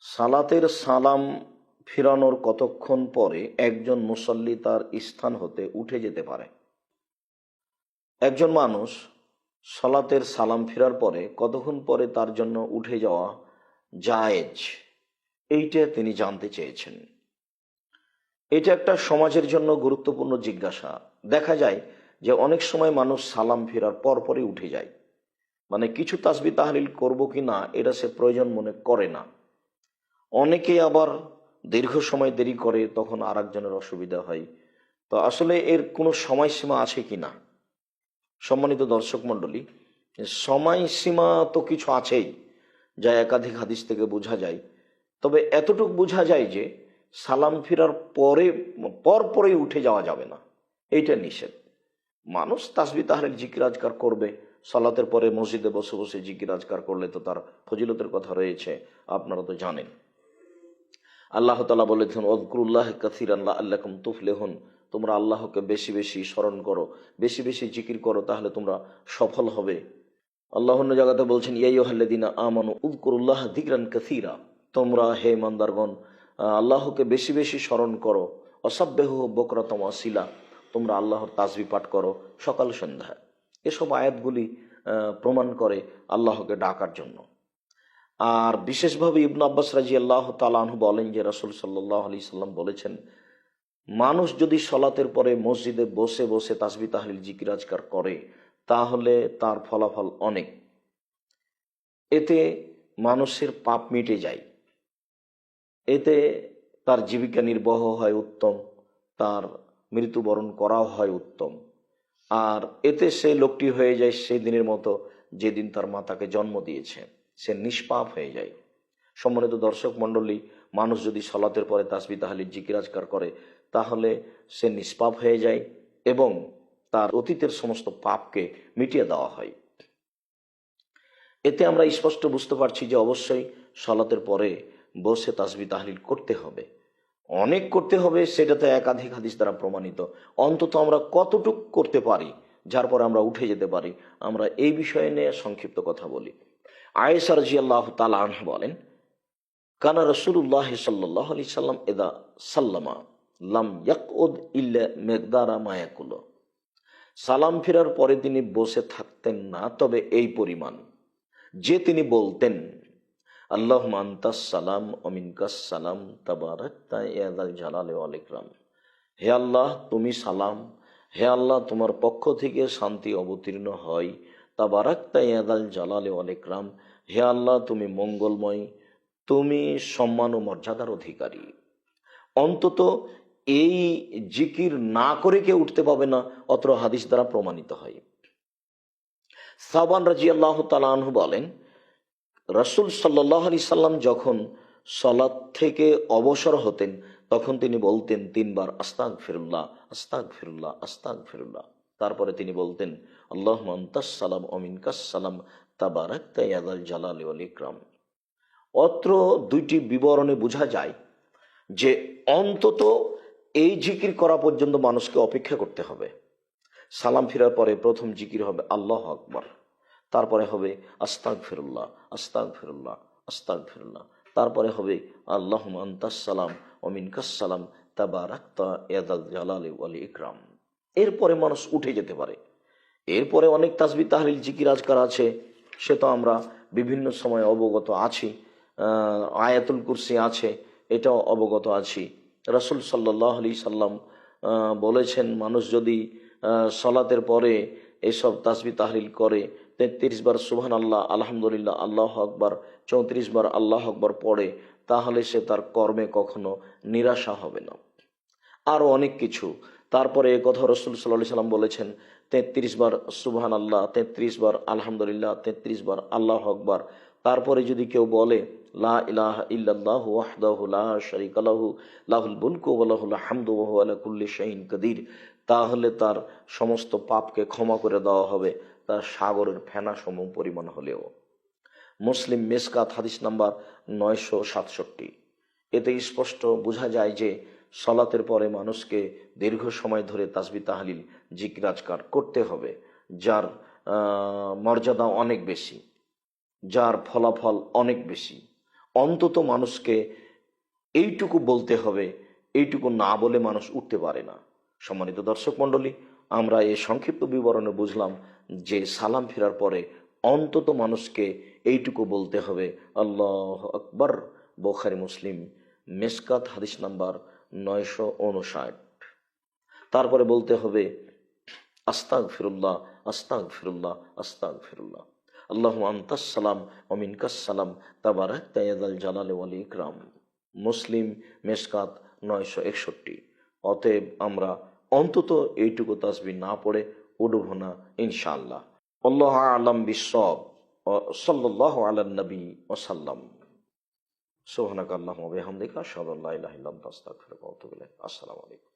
সালাতের সালাম ফিরানোর কতক্ষণ পরে একজন মুসল্লি তার স্থান হতে উঠে যেতে পারে? একজন মানুষ সালাতের সালাম ফিরার পরে কতক্ষণ পরে তার জন্য উঠে যাওয়া জায়েজ, এইটা তিনি জানতে চেয়েছেন। এটা একটা সমাজের জন্য গুরুত্বপূর্ণ জিজ্ঞাসা। দেখা যায় যে অনেক সময় মানুষ সালাম ফেরার পর পরই উঠে যায়, মানে কিছু তাসবিহ তাহলিল করব কি না এটা সে প্রয়োজন মনে করে না। অনেকে আবার দীর্ঘ সময় দেরি করে, তখন আর একজনের অসুবিধা হয়। তো আসলে এর কোনো সময়সীমা আছে কি না? সম্মানিত দর্শক মণ্ডলী, সময়সীমা তো কিছু আছেই, যা একাধিক হাদিস থেকে বোঝা যায়। তবে এতটুকু বোঝা যায় যে সালাম ফিরার পরে উঠে যাওয়া যাবে না, এইটা নিষেধ। মানুষ তাসবিহ তাহলিল জিকির আজকার করবে, সালাতের পরে মসজিদে বসে বসে জিকির আজকার করলে তো তার ফজিলতের কথা রয়েছে, আপনারা তো জানেন। আল্লাহ তাআলা বলেছেন, ওযকুরুল্লাহ কাসীরান লাআল্লাকুম তুফলিহুন, তোমরা আল্লাহকে বেশি বেশি স্মরণ করো, বেশি বেশি জিকির করো, তাহলে তোমরা সফল হবে। আল্লাহ অন্য জায়গাতে বলছেন, ইয়া আইয়ুহাল্লাযীনা আমানু উযকুরুল্লাহ যিকরান কাসীরা, তোমরা হে ইমানদারগণ আল্লাহকে বেশি বেশি স্মরণ করো। ওয়াসাব্বিহুহু বুকরাতাম ওয়া আসিলা, তোমরা আল্লাহর তাসবিহ পাঠ করো সকাল সন্ধ্যা। এসব আয়াতগুলি প্রমাণ করে আল্লাহকে ডাকার জন্য। আর বিশেষভাবে ইবনে আব্বাস রাদিয়াল্লাহু তাআলা আনহু বলেন যে রাসূল সাল্লাল্লাহু আলাইহি সাল্লাম বলেছেন, মানুষ যদি সলাতের পরে মসজিদে বসে বসে তাসবিহ তাহলিল জিকির আজকার করে তাহলে তার ফলাফল অনেক। এতে মানুষের পাপ মিটে যায়, এতে তার জীবিকা নির্বাহ হয় উত্তম, তার মৃত্যুবরণ করাও হয় উত্তম। আর এতে সে লোকটি হয়ে যায় সেই দিনের মতো যেদিন তার মা তাকে জন্ম দিয়েছে, সে নিষ্পাপ হয়ে যায়। সম্মানিত দর্শক মণ্ডলী, মানুষ যদি সলাতের পরে তাসবিহ তাহলিল জিকির আজকার করে তাহলে সে নিষ্পাপ হয়ে যায় এবং তার অতীতের সমস্ত পাপকে মিটিয়ে দেওয়া হয়। এতে আমরা স্পষ্ট বুঝতে পারছি যে অবশ্যই সলাতের পরে বসে তাসবিহ তাহলিল করতে হবে, অনেক করতে হবে, সেটাতে একাধিক হাদিস দ্বারা প্রমাণিত। অন্তত আমরা কতটুকু করতে পারি যার পরে আমরা উঠে যেতে পারি, আমরা এই বিষয়ে নিয়ে সংক্ষিপ্ত কথা বলি। আয়েশা রাদিয়াল্লাহু তাআলা আনহা বলেন, কানা রাসূলুল্লাহ সাল্লাল্লাহু আলাইহি সাল্লাম ইদা সাল্লামা লাম ইয়াকউদ ইল্লা মিকদারা মা ইয়াকুল, সালাম ফেরার পরে তিনি বসে থাকতেন না তবে এই পরিমাণ যে তিনি বলতেন, আল্লাহুম্মা আনতাস সালাম ওয়া মিনকাস সালাম তাবারাকতা ইয়া যাল জালালি ওয়াল ইকরাম, হে আল্লাহ তুমি সালাম, হে আল্লাহ তোমার পক্ষ থেকে শান্তি অবতীর্ণ হয়, তাবারাকতা ইয়া যাল জালালি ওয়াল ইকরাম, হে আল্লাহ তুমি মঙ্গলময়, তুমি সম্মান ও মর্যাদার অধিকারী। অন্তত এই জিকির না করে কেউ উঠতে পাবে না, অত্র হাদিস দ্বারা প্রমাণিত হয়। সাবান রাদিয়াল্লাহু তাআলা আনহু বলেন, রাসূল সাল্লাল্লাহু আলাইহি সাল্লাম যখন সালাত থেকে অবসর হতেন তখন তিনি বলতেন তিনবার আস্তাগফিরুল্লাহ আস্তাগফিরুল্লাহ আস্তাগফিরুল্লাহ, তারপরে তিনি বলতেন আল্লাহুম্মা আনতাস সালাম ওয়া মিনকাস সালাম তাবারাকতা ইয়া যাল জালালি ওয়াল ইকরাম। অত্র দুইটি বিবরণে বোঝা যায় যে অন্তত এই জিকির করা পর্যন্ত মানুষকে অপেক্ষা করতে হবে। সালাম ফিরার পরে প্রথম জিকির হবে আল্লাহু আকবার, তারপরে হবে আস্তাগফিরুল্লাহ আস্তাগফিরুল্লাহ আস্তাগফিরুল্লাহ, তারপরে হবে আল্লাহুম্মা আনতাস সালাম ওয়া মিনকাস সালাম তাবারাকতা ইয়া যাল জালালি ওয়াল ইকরাম। এরপরে মানুষ উঠে যেতে পারে। এরপরে অনেক তাসবিহ তাহলিল জিকির আজকার আছে, সে তো আমরা বিভিন্ন সময় অবগত আছি। আয়াতুল কুরসি আছে, এটাও অবগত আছি। রাসূল সাল্লাল্লাহু আলাইহি সাল্লাম বলেছেন, মানুষ যদি সলাতের পরে এসব তাসবিহ তাহলিল করে 33 বার সুবহানাল্লাহ আলহামদুলিল্লাহ আল্লাহু আকবার, 34 বার আল্লাহু আকবার পড়ে, তাহলে সে তার কর্মে কখনো নিরাশা হবে না। আরও অনেক কিছু। তারপরে এ কথা রাসূল সাল্লাল্লাহু আলাইহি সাল্লাম বলেছেন, 33 বার সুবহানাল্লাহ, 33 বার আলহামদুলিল্লাহ, 33 বার আল্লাহু আকবার, তারপরে যদি কেউ বলে লা ইলাহা ইল্লাল্লাহু ওয়াহদাহু লা শারীকা লাহু লাহুল মুলকু ওয়া লাহুল হামদু ওয়া হুয়া আলা কুল্লি শাইইন কাদির, তাহলে তার সমস্ত পাপকে ক্ষমা করে দেওয়া হবে, তার সাগরের ফেনা সম পরিমাণ হলেও। মুসলিম মিশকাত হাদিস নাম্বার 967। এতে স্পষ্ট বোঝা যায় যে সলাতের পরে মানুষকে দীর্ঘ সময় ধরে তাসবিহ তাহলিল জিকির আজকার করতে হবে, যার মর্যাদা অনেক বেশি, যার ফলাফল অনেক বেশি। অন্তত মানুষকে এইটুকু বলতে হবে, এইটুকু না বলে মানুষ উঠতে পারে না। সম্মানিত দর্শক মণ্ডলী, আমরা এই সংক্ষিপ্ত বিবরণে বুঝলাম যে সালাম ফেরার পরে অন্তত মানুষকে এইটুকু বলতে হবে, আল্লাহ আকবার। বুখারী মুসলিম মেশকাত হাদিস নাম্বার 959। তারপরে বলতে হবে আস্তাগফিরুল্লাহ, আস্তাগফিরুল্লাহ, আস্তাগফিরুল্লাহ। আল্লাহুম্মা আনতাস সালাম ওয়া মিনকাস সালাম তাবারাকতা ইয়া যাল জালালি ওয়াল ইকরাম। মুসলিম মেশকাত 961। অতএব আমরা অন্তত এইটুকু তাসবিহ না পড়ে উঠব না ইনশাআল্লাহ। আল্লাহু আ'লাম বিশ-শাওয়াব। সাল্লাল্লাহু আলান নবী ওয়া সাল্লাম। সুবহানাকাল্লাহুম্মা ওয়া বিহামদিকা আশহাদু আল্লা ইলাহা ইল্লা আনতা আস্তাগফিরুকা ওয়া আতুবু ইলাইক। আসসালামু আলাইকুম।